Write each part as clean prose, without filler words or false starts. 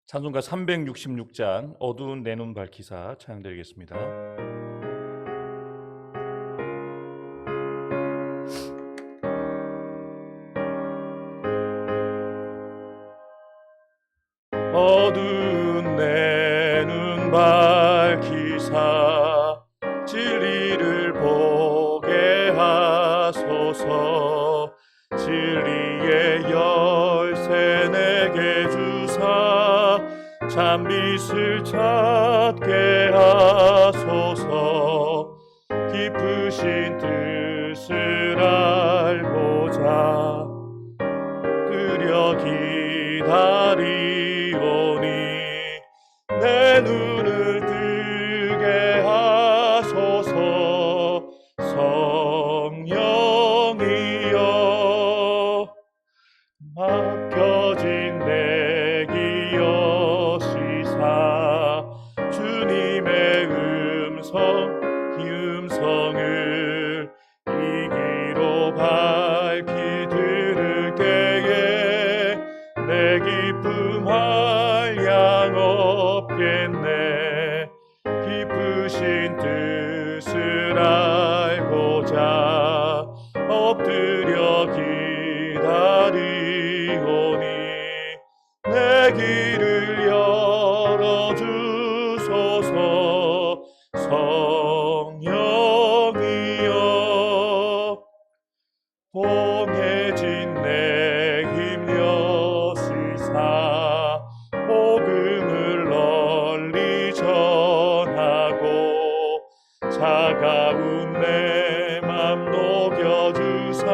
찬송가 366장 어두운 내 눈 밝히사 찬양드리겠습니다. 어두운 내 눈 밝히사 진리를 보게 하소서. 진리의 열쇠 내게 주사 참빛을 찾게 하소서. 깊으신 뜻을 알고자 끄려 기다리오니 내 눈을 뜨게 하소서. 성령이여 맡겨진 내 기여시사 주님의 이 음성을 이 귀로 밝히 들을 때에 내 기쁨 한량 없겠네. 깊으신 뜻을 알고자 엎드려 기다리오니 내 길을 열어주소서. 성령이여 봉해진 내 힘여시사 복음을 널리 전하고 차가운 내 맘 녹여주사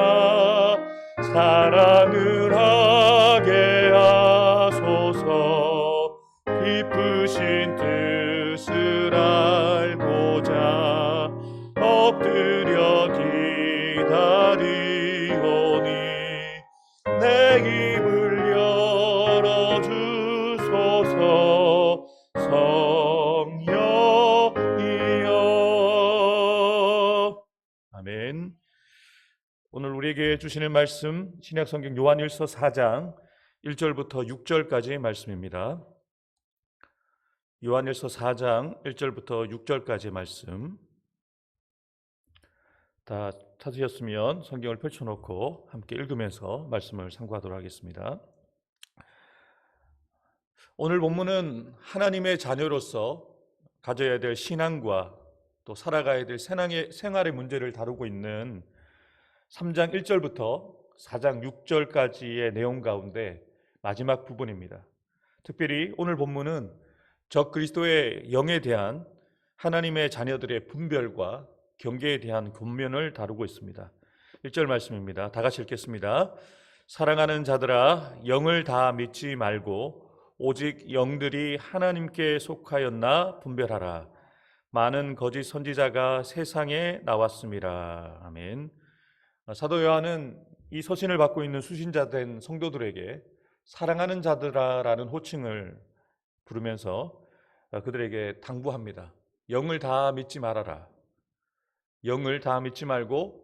사랑을 하게 하소서. 깊으신 뜻을 알고자 엎드려 기다리오니 내 입을 열어주소서. 성령이여. 아멘. 오늘 우리에게 주시는 말씀 신약성경 요한일서 4장 1절부터 6절까지의 말씀입니다. 요한일서 4장 1절부터 6절까지의 말씀 다 찾으셨으면 성경을 펼쳐놓고 함께 읽으면서 말씀을 상고하도록 하겠습니다. 오늘 본문은 하나님의 자녀로서 가져야 될 신앙과 또 살아가야 될 생활의 문제를 다루고 있는 3장 1절부터 4장 6절까지의 내용 가운데 마지막 부분입니다. 특별히 오늘 본문은 적 그리스도의 영에 대한 하나님의 자녀들의 분별과 경계에 대한 권면을 다루고 있습니다. 1절 말씀입니다. 다 같이 읽겠습니다. 사랑하는 자들아 영을 다 믿지 말고 오직 영들이 하나님께 속하였나 분별하라. 많은 거짓 선지자가 세상에 나왔습니다. 아멘. 사도 요한은 이 서신을 받고 있는 수신자된 성도들에게 사랑하는 자들아라는 호칭을 부르면서 그들에게 당부합니다. 영을 다 믿지 말아라. 영을 다 믿지 말고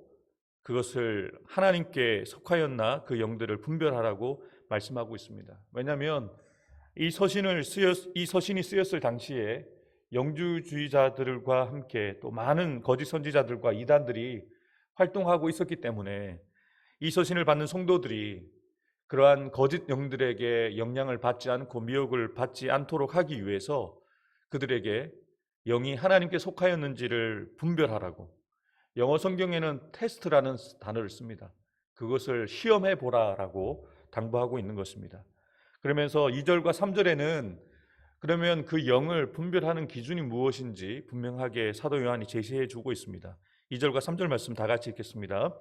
그것을 하나님께 속하였나 그 영들을 분별하라고 말씀하고 있습니다. 왜냐하면 이 서신이 쓰였을 당시에 영주주의자들과 함께 또 많은 거짓 선지자들과 이단들이 활동하고 있었기 때문에 이 서신을 받는 성도들이 그러한 거짓 영들에게 영향을 받지 않고 미혹을 받지 않도록 하기 위해서 그들에게 영이 하나님께 속하였는지를 분별하라고, 영어 성경에는 테스트라는 단어를 씁니다. 그것을 시험해 보라라고 당부하고 있는 것입니다. 그러면서 2절과 3절에는 그러면 그 영을 분별하는 기준이 무엇인지 분명하게 사도 요한이 제시해 주고 있습니다. 2절과 3절 말씀 다 같이 읽겠습니다.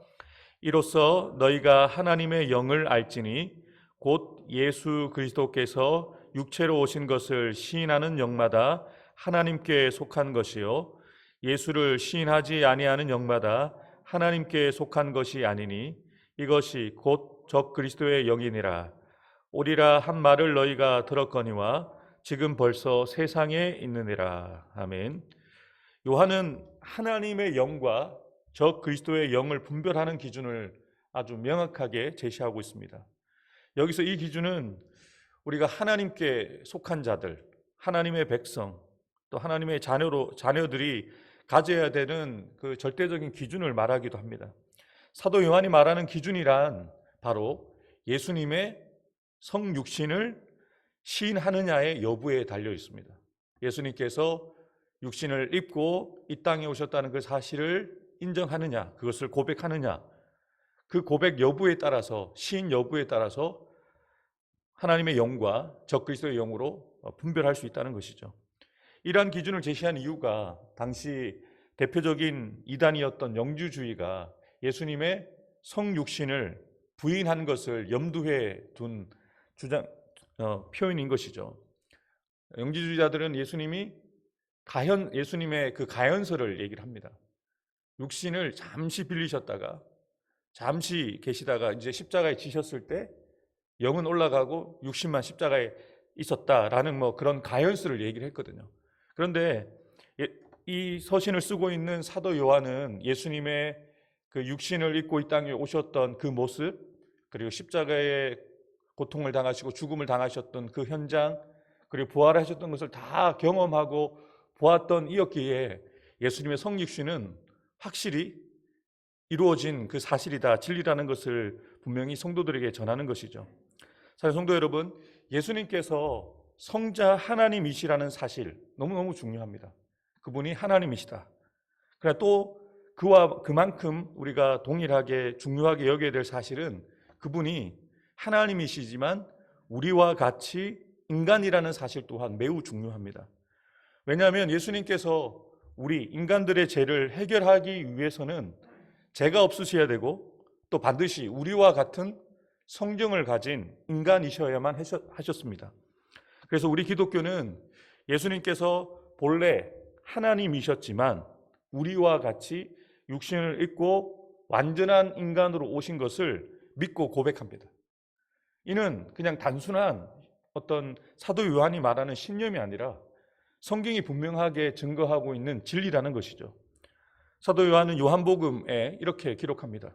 이로써 너희가 하나님의 영을 알지니 곧 예수 그리스도께서 육체로 오신 것을 시인하는 영마다 하나님께 속한 것이요 예수를 시인하지 아니하는 영마다 하나님께 속한 것이 아니니 이것이 곧 적 그리스도의 영이니라. 오리라 한 말을 너희가 들었거니와 지금 벌써 세상에 있느니라. 아멘. 요한은 하나님의 영과 적 그리스도의 영을 분별하는 기준을 아주 명확하게 제시하고 있습니다. 여기서 이 기준은 우리가 하나님께 속한 자들, 하나님의 백성, 또 하나님의 자녀들이 가져야 되는 그 절대적인 기준을 말하기도 합니다. 사도 요한이 말하는 기준이란 바로 예수님의 성육신을 시인하느냐의 여부에 달려 있습니다. 예수님께서 육신을 입고 이 땅에 오셨다는 그 사실을 인정하느냐, 그것을 고백하느냐, 그 고백 여부에 따라서, 시인 여부에 따라서 하나님의 영과 적그리스도의 영으로 분별할 수 있다는 것이죠. 이러한 기준을 제시한 이유가 당시 대표적인 이단이었던 영주주의가 예수님의 성육신을 부인한 것을 염두에 둔 표현인 것이죠. 영지주의자들은 예수님의 그 가현설을 얘기를 합니다. 육신을 잠시 빌리셨다가 잠시 계시다가 이제 십자가에 지셨을 때 영은 올라가고 육신만 십자가에 있었다라는 그런 가현설을 얘기를 했거든요. 그런데 이 서신을 쓰고 있는 사도 요한은 예수님의 그 육신을 입고 이 땅에 오셨던 그 모습, 그리고 십자가의 고통을 당하시고 죽음을 당하셨던 그 현장, 그리고 부활하셨던 것을 다 경험하고 보았던 이었기에 예수님의 성육신은 확실히 이루어진 그 사실이다, 진리라는 것을 분명히 성도들에게 전하는 것이죠. 사실 성도 여러분, 예수님께서 성자 하나님이시라는 사실 너무너무 중요합니다. 그분이 하나님이시다. 그러나 또 그와 그만큼 우리가 동일하게 중요하게 여겨야 될 사실은 그분이 하나님이시지만 우리와 같이 인간이라는 사실 또한 매우 중요합니다. 왜냐하면 예수님께서 우리 인간들의 죄를 해결하기 위해서는 죄가 없으셔야 되고 또 반드시 우리와 같은 성정을 가진 인간이셔야만 하셨습니다. 그래서 우리 기독교는 예수님께서 본래 하나님이셨지만 우리와 같이 육신을 입고 완전한 인간으로 오신 것을 믿고 고백합니다. 이는 그냥 단순한 어떤 사도 요한이 말하는 신념이 아니라 성경이 분명하게 증거하고 있는 진리라는 것이죠. 사도 요한은 요한복음에 이렇게 기록합니다.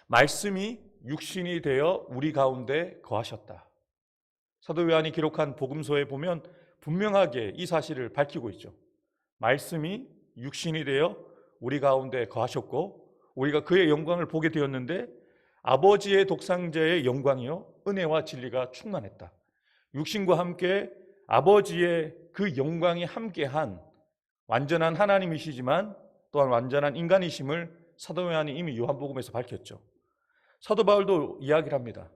말씀이 육신이 되어 우리 가운데 거하셨다. 사도 요한이 기록한 복음서에 보면 분명하게 이 사실을 밝히고 있죠. 말씀이 육신이 되어 우리 가운데 거하셨고 우리가 그의 영광을 보게 되었는데 아버지의 독생자의 영광이요 은혜와 진리가 충만했다. 육신과 함께 아버지의 그 영광이 함께한 완전한 하나님이시지만 또한 완전한 인간이심을 사도 요한이 이미 요한복음에서 밝혔죠. 사도 바울도 이야기를 합니다.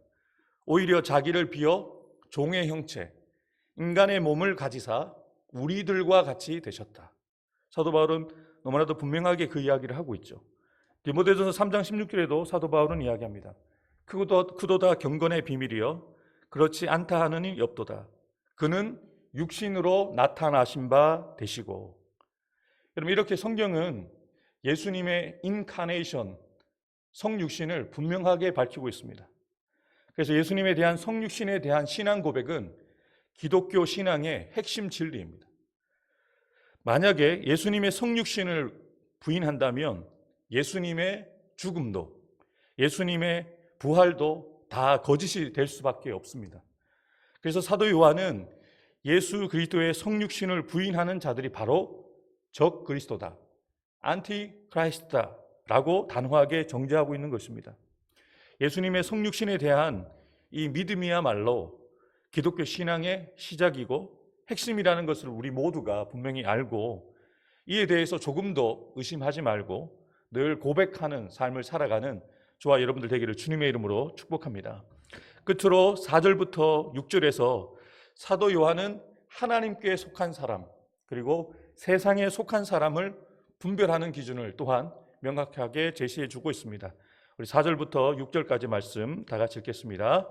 오히려 자기를 비어 종의 형체, 인간의 몸을 가지사 우리들과 같이 되셨다. 사도 바울은 너무나도 분명하게 그 이야기를 하고 있죠. 디모데전서 3장 16절에도 사도 바울은 이야기합니다. 크도다 경건의 비밀이여 그렇지 않다 하느니 없도다. 그는 육신으로 나타나신 바 되시고. 여러분, 이렇게 성경은 예수님의 인카네이션, 성육신을 분명하게 밝히고 있습니다. 그래서 예수님에 대한 성육신에 대한 신앙 고백은 기독교 신앙의 핵심 진리입니다. 만약에 예수님의 성육신을 부인한다면 예수님의 죽음도, 예수님의 부활도 다 거짓이 될 수밖에 없습니다. 그래서 사도 요한은 예수 그리스도의 성육신을 부인하는 자들이 바로 적 그리스도다, 안티크라이스트다 라고 단호하게 정죄하고 있는 것입니다. 예수님의 성육신에 대한 이 믿음이야말로 기독교 신앙의 시작이고 핵심이라는 것을 우리 모두가 분명히 알고 이에 대해서 조금도 의심하지 말고 늘 고백하는 삶을 살아가는 저와 여러분들 되기를 주님의 이름으로 축복합니다. 끝으로 4절부터 6절에서 사도 요한은 하나님께 속한 사람 그리고 세상에 속한 사람을 분별하는 기준을 또한 명확하게 제시해 주고 있습니다. 우리 4절부터 6절까지 말씀 다 같이 읽겠습니다.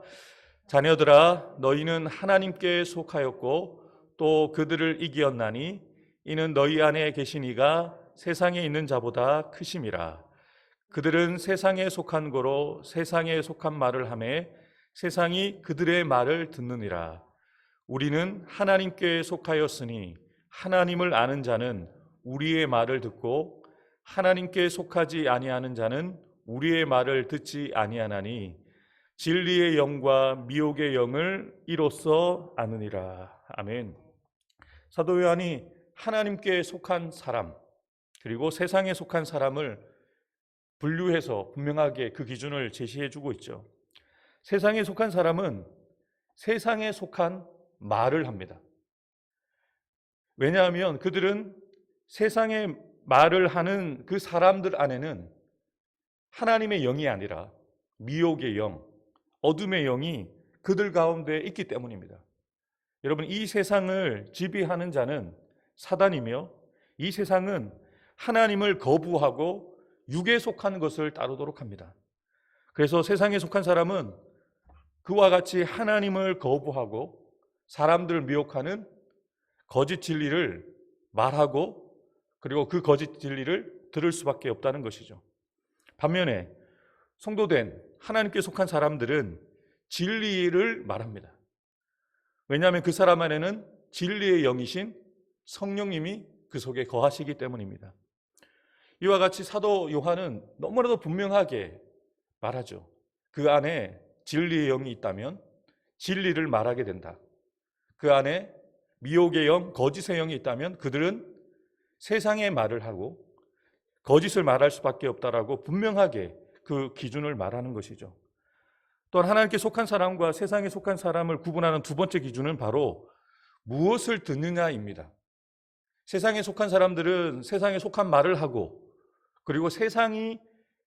자녀들아 너희는 하나님께 속하였고 또 그들을 이기었나니 이는 너희 안에 계신 이가 세상에 있는 자보다 크심이라. 그들은 세상에 속한 거로 세상에 속한 말을 하매 세상이 그들의 말을 듣느니라. 우리는 하나님께 속하였으니 하나님을 아는 자는 우리의 말을 듣고 하나님께 속하지 아니하는 자는 우리의 말을 듣지 아니하나니 진리의 영과 미혹의 영을 이로써 아느니라. 아멘. 사도 요한이 하나님께 속한 사람 그리고 세상에 속한 사람을 분류해서 분명하게 그 기준을 제시해 주고 있죠. 세상에 속한 사람은 세상에 속한 말을 합니다. 왜냐하면 그들은 세상에 말을 하는 그 사람들 안에는 하나님의 영이 아니라 미혹의 영, 어둠의 영이 그들 가운데 있기 때문입니다. 여러분, 이 세상을 지배하는 자는 사단이며 이 세상은 하나님을 거부하고 육에 속한 것을 따르도록 합니다. 그래서 세상에 속한 사람은 그와 같이 하나님을 거부하고 사람들을 미혹하는 거짓 진리를 말하고 그리고 그 거짓 진리를 들을 수밖에 없다는 것이죠. 반면에 성도된 하나님께 속한 사람들은 진리를 말합니다. 왜냐하면 그 사람 안에는 진리의 영이신 성령님이 그 속에 거하시기 때문입니다. 이와 같이 사도 요한은 너무나도 분명하게 말하죠. 그 안에 진리의 영이 있다면 진리를 말하게 된다. 그 안에 미혹의 영, 거짓의 영이 있다면 그들은 세상의 말을 하고 거짓을 말할 수밖에 없다라고 분명하게 그 기준을 말하는 것이죠. 또한 하나님께 속한 사람과 세상에 속한 사람을 구분하는 두 번째 기준은 바로 무엇을 듣느냐입니다. 세상에 속한 사람들은 세상에 속한 말을 하고 그리고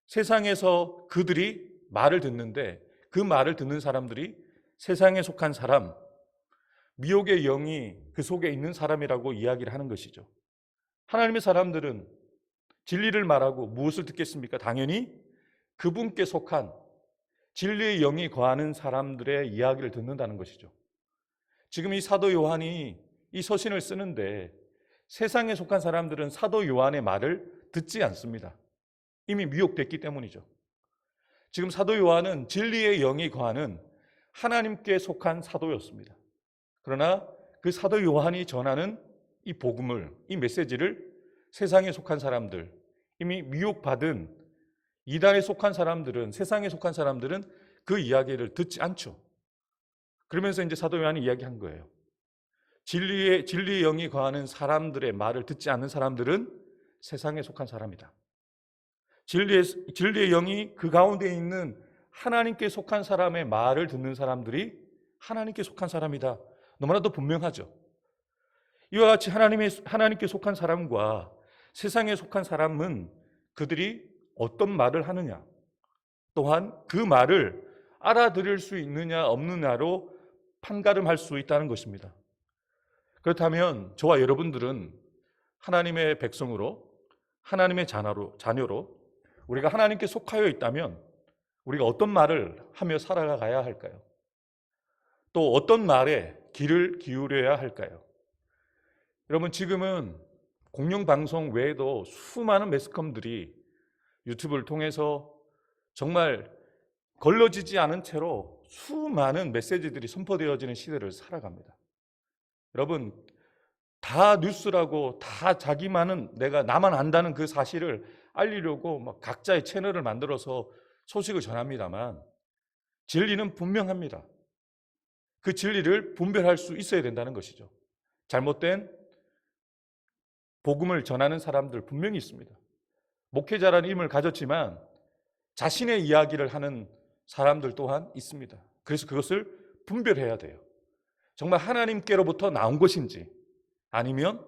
세상에서 그들이 말을 듣는데 그 말을 듣는 사람들이 세상에 속한 사람, 미혹의 영이 그 속에 있는 사람이라고 이야기를 하는 것이죠. 하나님의 사람들은 진리를 말하고 무엇을 듣겠습니까? 당연히 그분께 속한 진리의 영이 거하는 사람들의 이야기를 듣는다는 것이죠. 지금 이 사도 요한이 이 서신을 쓰는데 세상에 속한 사람들은 사도 요한의 말을 듣지 않습니다. 이미 미혹됐기 때문이죠. 지금 사도 요한은 진리의 영이 거하는 하나님께 속한 사도였습니다. 그러나 그 사도 요한이 전하는 이 복음을, 이 메시지를 세상에 속한 사람들, 이미 미혹받은 이단에 속한 사람들은, 세상에 속한 사람들은 그 이야기를 듣지 않죠. 그러면서 이제 사도 요한이 이야기한 거예요. 진리의 영이 거하는 사람들의 말을 듣지 않는 사람들은 세상에 속한 사람이다. 진리의 영이 그 가운데 있는 하나님께 속한 사람의 말을 듣는 사람들이 하나님께 속한 사람이다. 너무나도 분명하죠. 이와 같이 하나님께 속한 사람과 세상에 속한 사람은 그들이 어떤 말을 하느냐, 또한 그 말을 알아들을 수 있느냐 없느냐로 판가름할 수 있다는 것입니다. 그렇다면 저와 여러분들은 하나님의 백성으로, 하나님의 자녀로 우리가 하나님께 속하여 있다면 우리가 어떤 말을 하며 살아가야 할까요? 또 어떤 말에 귀를 기울여야 할까요? 여러분, 지금은 공영방송 외에도 수많은 매스컴들이 유튜브를 통해서 정말 걸러지지 않은 채로 수많은 메시지들이 선포되어지는 시대를 살아갑니다. 여러분, 다 뉴스라고 다 나만 안다는 그 사실을 알리려고 막 각자의 채널을 만들어서 소식을 전합니다만 진리는 분명합니다. 그 진리를 분별할 수 있어야 된다는 것이죠. 잘못된 복음을 전하는 사람들 분명히 있습니다. 목회자라는 이름을 가졌지만 자신의 이야기를 하는 사람들 또한 있습니다. 그래서 그것을 분별해야 돼요. 정말 하나님께로부터 나온 것인지 아니면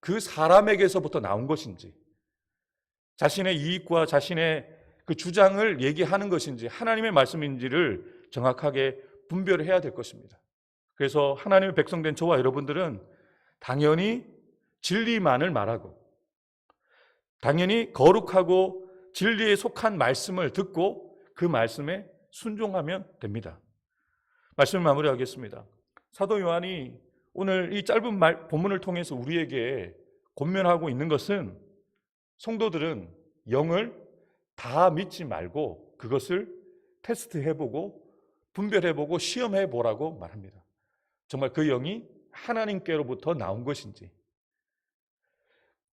그 사람에게서부터 나온 것인지, 자신의 이익과 자신의 그 주장을 얘기하는 것인지 하나님의 말씀인지를 정확하게 분별해야 될 것입니다. 그래서 하나님의 백성된 저와 여러분들은 당연히 진리만을 말하고 당연히 거룩하고 진리에 속한 말씀을 듣고 그 말씀에 순종하면 됩니다. 말씀을 마무리하겠습니다. 사도 요한이 오늘 이 짧은 본문을 통해서 우리에게 권면하고 있는 것은 성도들은 영을 다 믿지 말고 그것을 테스트해보고 분별해보고 시험해보라고 말합니다. 정말 그 영이 하나님께로부터 나온 것인지,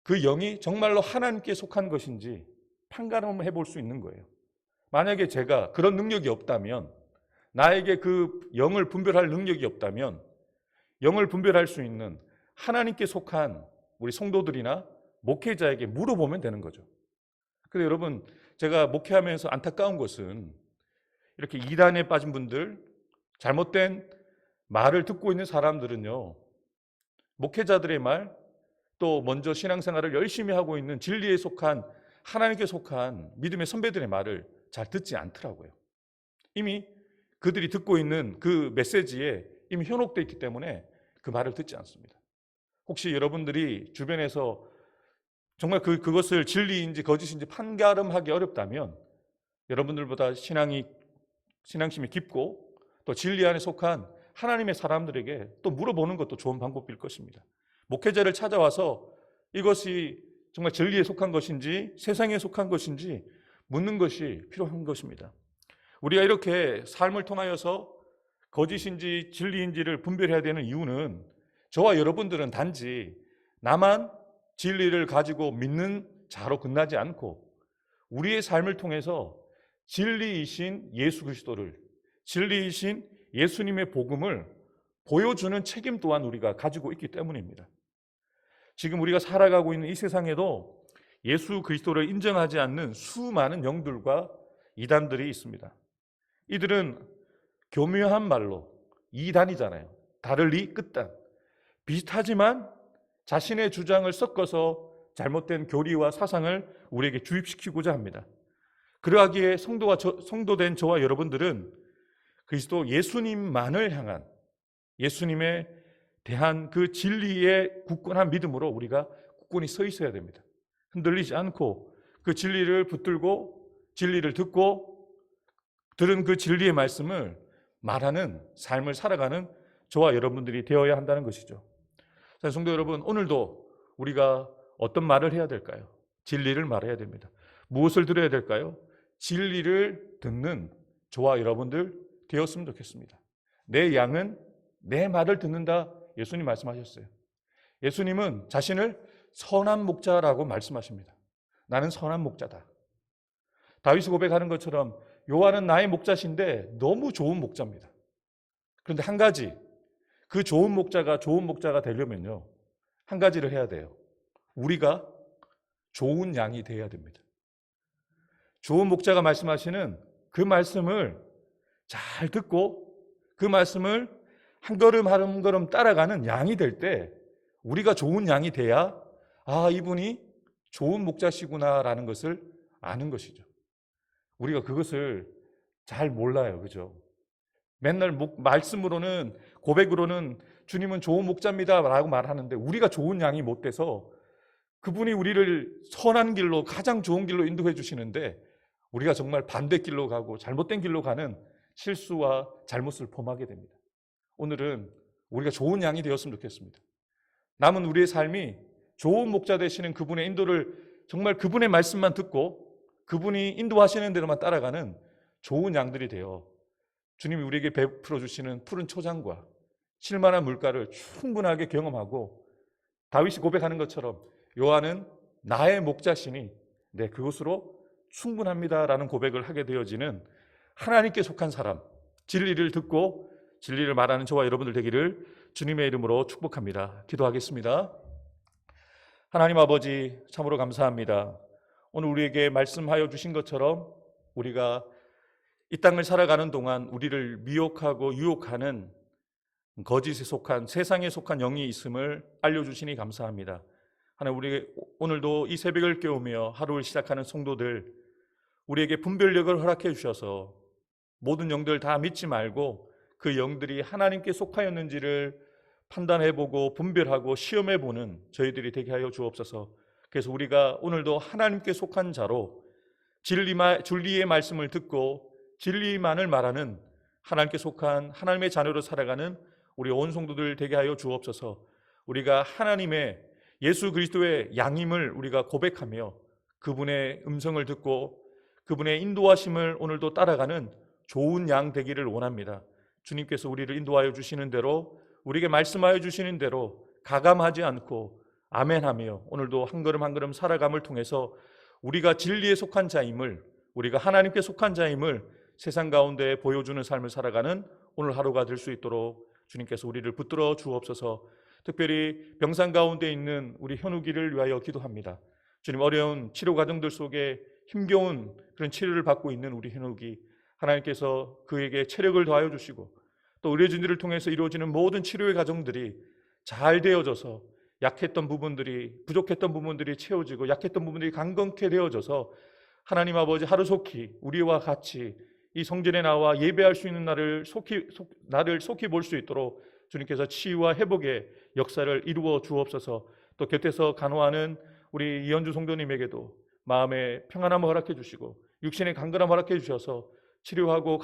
그 영이 정말로 하나님께 속한 것인지 판가름해 볼 수 있는 거예요. 만약에 제가 그런 능력이 없다면 나에게 그 영을 분별할 능력이 없다면 영을 분별할 수 있는 하나님께 속한 우리 성도들이나 목회자에게 물어보면 되는 거죠. 그런데 여러분, 제가 목회하면서 안타까운 것은 이렇게 이단에 빠진 분들, 잘못된 말을 듣고 있는 사람들은요, 목회자들의 말, 또 먼저 신앙생활을 열심히 하고 있는 진리에 속한 하나님께 속한 믿음의 선배들의 말을 잘 듣지 않더라고요. 이미 그들이 듣고 있는 그 메시지에 이미 현혹되어 있기 때문에 그 말을 듣지 않습니다. 혹시 여러분들이 주변에서 정말 그것을 진리인지 거짓인지 판가름하기 어렵다면 여러분들보다 신앙심이 깊고 또 진리 안에 속한 하나님의 사람들에게 또 물어보는 것도 좋은 방법일 것입니다. 목회자를 찾아와서 이것이 정말 진리에 속한 것인지 세상에 속한 것인지 묻는 것이 필요한 것입니다. 우리가 이렇게 삶을 통하여서 거짓인지 진리인지를 분별해야 되는 이유는 저와 여러분들은 단지 나만 진리를 가지고 믿는 자로 끝나지 않고 우리의 삶을 통해서 진리이신 예수 그리스도를, 진리이신 예수님의 복음을 보여주는 책임 또한 우리가 가지고 있기 때문입니다. 지금 우리가 살아가고 있는 이 세상에도 예수 그리스도를 인정하지 않는 수많은 영들과 이단들이 있습니다. 이들은 교묘한 말로 이단이잖아요. 다를리 끝단. 비슷하지만 자신의 주장을 섞어서 잘못된 교리와 사상을 우리에게 주입시키고자 합니다. 그러하기에 성도된 저와 여러분들은 그리스도 예수님만을 향한 예수님에 대한 그 진리의 굳건한 믿음으로 우리가 굳건히 서 있어야 됩니다. 흔들리지 않고 그 진리를 붙들고 진리를 듣고 들은 그 진리의 말씀을 말하는 삶을 살아가는 저와 여러분들이 되어야 한다는 것이죠. 자, 성도 여러분, 오늘도 우리가 어떤 말을 해야 될까요? 진리를 말해야 됩니다. 무엇을 들어야 될까요? 진리를 듣는 저와 여러분들 되었으면 좋겠습니다. 내 양은 내 말을 듣는다, 예수님 말씀하셨어요. 예수님은 자신을 선한 목자라고 말씀하십니다. 나는 선한 목자다. 다윗이 고백하는 것처럼 요한은 나의 목자신데 너무 좋은 목자입니다. 그런데 한 가지, 그 좋은 목자가 되려면요, 한 가지를 해야 돼요. 우리가 좋은 양이 되어야 됩니다. 좋은 목자가 말씀하시는 그 말씀을 잘 듣고 그 말씀을 한 걸음 한 걸음 따라가는 양이 될 때 우리가 좋은 양이 돼야 이분이 좋은 목자시구나라는 것을 아는 것이죠. 우리가 그것을 잘 몰라요. 그죠? 맨날 말씀으로는 고백으로는 주님은 좋은 목자입니다 라고 말하는데 우리가 좋은 양이 못 돼서 그분이 우리를 선한 길로 가장 좋은 길로 인도해 주시는데 우리가 정말 반대길로 가고 잘못된 길로 가는 실수와 잘못을 범하게 됩니다. 오늘은 우리가 좋은 양이 되었으면 좋겠습니다. 남은 우리의 삶이 좋은 목자 되시는 그분의 인도를 정말 그분의 말씀만 듣고 그분이 인도하시는 대로만 따라가는 좋은 양들이 되어 주님이 우리에게 베풀어 주시는 푸른 초장과 쉴만한 물가를 충분하게 경험하고 다윗이 고백하는 것처럼 요한은 나의 목자시니 그것으로 충분합니다라는 고백을 하게 되어지는 하나님께 속한 사람, 진리를 듣고 진리를 말하는 저와 여러분들 되기를 주님의 이름으로 축복합니다. 기도하겠습니다. 하나님 아버지, 참으로 감사합니다. 오늘 우리에게 말씀하여 주신 것처럼 우리가 이 땅을 살아가는 동안 우리를 미혹하고 유혹하는 거짓에 속한 세상에 속한 영이 있음을 알려주시니 감사합니다. 하나님, 우리 오늘도 이 새벽을 깨우며 하루를 시작하는 성도들, 우리에게 분별력을 허락해 주셔서 모든 영들 다 믿지 말고 그 영들이 하나님께 속하였는지를 판단해보고 분별하고 시험해보는 저희들이 되게 하여 주옵소서. 그래서 우리가 오늘도 하나님께 속한 자로 진리의 말씀을 듣고 진리만을 말하는 하나님께 속한 하나님의 자녀로 살아가는 우리 온 성도들 되게 하여 주옵소서. 우리가 하나님의 예수 그리스도의 양임을 우리가 고백하며 그분의 음성을 듣고 그분의 인도하심을 오늘도 따라가는 좋은 양 되기를 원합니다. 주님께서 우리를 인도하여 주시는 대로 우리에게 말씀하여 주시는 대로 가감하지 않고 아멘하며 오늘도 한 걸음 한 걸음 살아감을 통해서 우리가 진리에 속한 자임을, 우리가 하나님께 속한 자임을 세상 가운데 보여주는 삶을 살아가는 오늘 하루가 될 수 있도록 주님께서 우리를 붙들어 주옵소서. 특별히 병상 가운데 있는 우리 현욱이를 위하여 기도합니다. 주님, 어려운 치료 과정들 속에 힘겨운 그런 치료를 받고 있는 우리 현욱이 하나님께서 그에게 체력을 더하여 주시고 또 의료진들을 통해서 이루어지는 모든 치료의 과정들이 잘 되어져서 약했던 부분들이 부족했던 부분들이 채워지고 약했던 부분들이 강건케 되어져서 하나님 아버지 하루속히 우리와 같이 이 성전에 나와 예배할 수 있는 나를 속히 볼 수 있도록 주님께서 치유와 회복의 역사를 이루어 주옵소서. 또 곁에서 간호하는 우리 이현주 성도님에게도 마음의 평안함을 허락해 주시고 육신의 강건함을 허락해 주셔서 치료하고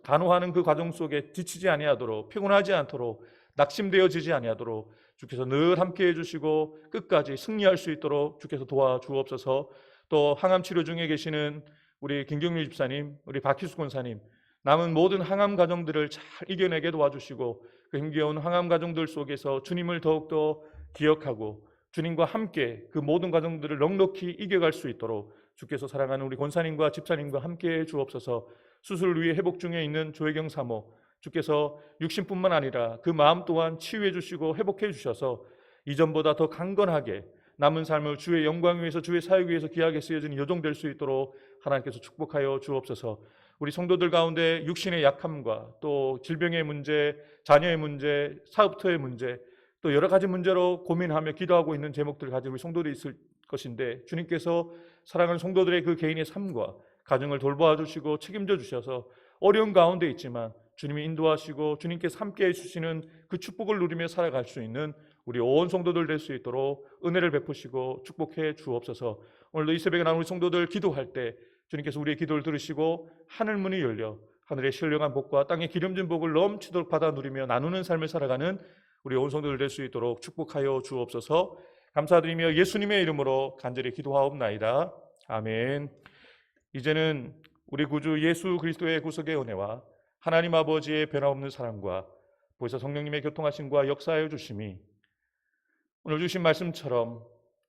간호하는 그 과정 속에 지치지 아니하도록 피곤하지 않도록 낙심되어지지 아니하도록 주께서 늘 함께해 주시고 끝까지 승리할 수 있도록 주께서 도와주옵소서. 또 항암 치료 중에 계시는 우리 김경률 집사님, 우리 박희수 권사님, 남은 모든 항암 과정들을 잘 이겨내게 도와주시고 그 힘겨운 항암 과정들 속에서 주님을 더욱더 기억하고 주님과 함께 그 모든 과정들을 넉넉히 이겨갈 수 있도록 주께서 사랑하는 우리 권사님과 집사님과 함께 주옵소서. 수술 위에 회복 중에 있는 조혜경 사모, 주께서 육신뿐만 아니라 그 마음 또한 치유해 주시고 회복해 주셔서 이전보다 더 강건하게 남은 삶을 주의 영광 위해서 주의 사역 위해서 귀하게 쓰여진 여종될 수 있도록 하나님께서 축복하여 주옵소서. 우리 성도들 가운데 육신의 약함과 또 질병의 문제, 자녀의 문제, 사업터의 문제, 또 여러 가지 문제로 고민하며 기도하고 있는 제목들 가지고 우리 성도들이 있을 것인데 주님께서 사랑하는 성도들의 그 개인의 삶과 가정을 돌보아 주시고 책임져 주셔서 어려운 가운데 있지만 주님이 인도하시고 주님께서 함께 해주시는 그 축복을 누리며 살아갈 수 있는 우리 온 성도들 될 수 있도록 은혜를 베푸시고 축복해 주옵소서. 오늘도 이 새벽에 나온 우리 성도들 기도할 때 주님께서 우리의 기도를 들으시고 하늘 문이 열려 하늘의 신령한 복과 땅의 기름진 복을 넘치도록 받아 누리며 나누는 삶을 살아가는 우리 온 성도들 될 수 있도록 축복하여 주옵소서. 감사드리며 예수님의 이름으로 간절히 기도하옵나이다. 아멘. 이제는 우리 구주 예수 그리스도의 구속의 은혜와 하나님 아버지의 변함없는 사랑과 보혜사 성령님의 교통하심과 역사하여 주심이 오늘 주신 말씀처럼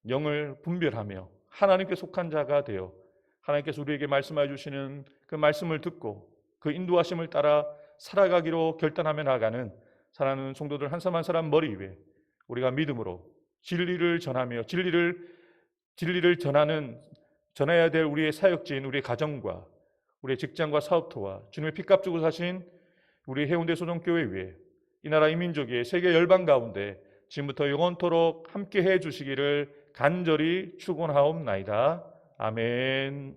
영을 분별하며 하나님께 속한 자가 되어 하나님께서 우리에게 말씀하여 주시는 그 말씀을 듣고 그 인도하심을 따라 살아가기로 결단하며 나아가는 사랑하는 성도들 한 사람 한 사람 머리 위에 우리가 믿음으로 진리를 전하며 진리를 전해야 될 우리의 사역지인 우리의 가정과 우리의 직장과 사업터와 주님의 피값 주고 사신 우리 해운대 소정교회 위에 이 나라 이 민족의 세계 열방 가운데 지금부터 영원토록 함께해 주시기를 간절히 축원하옵나이다. 아멘.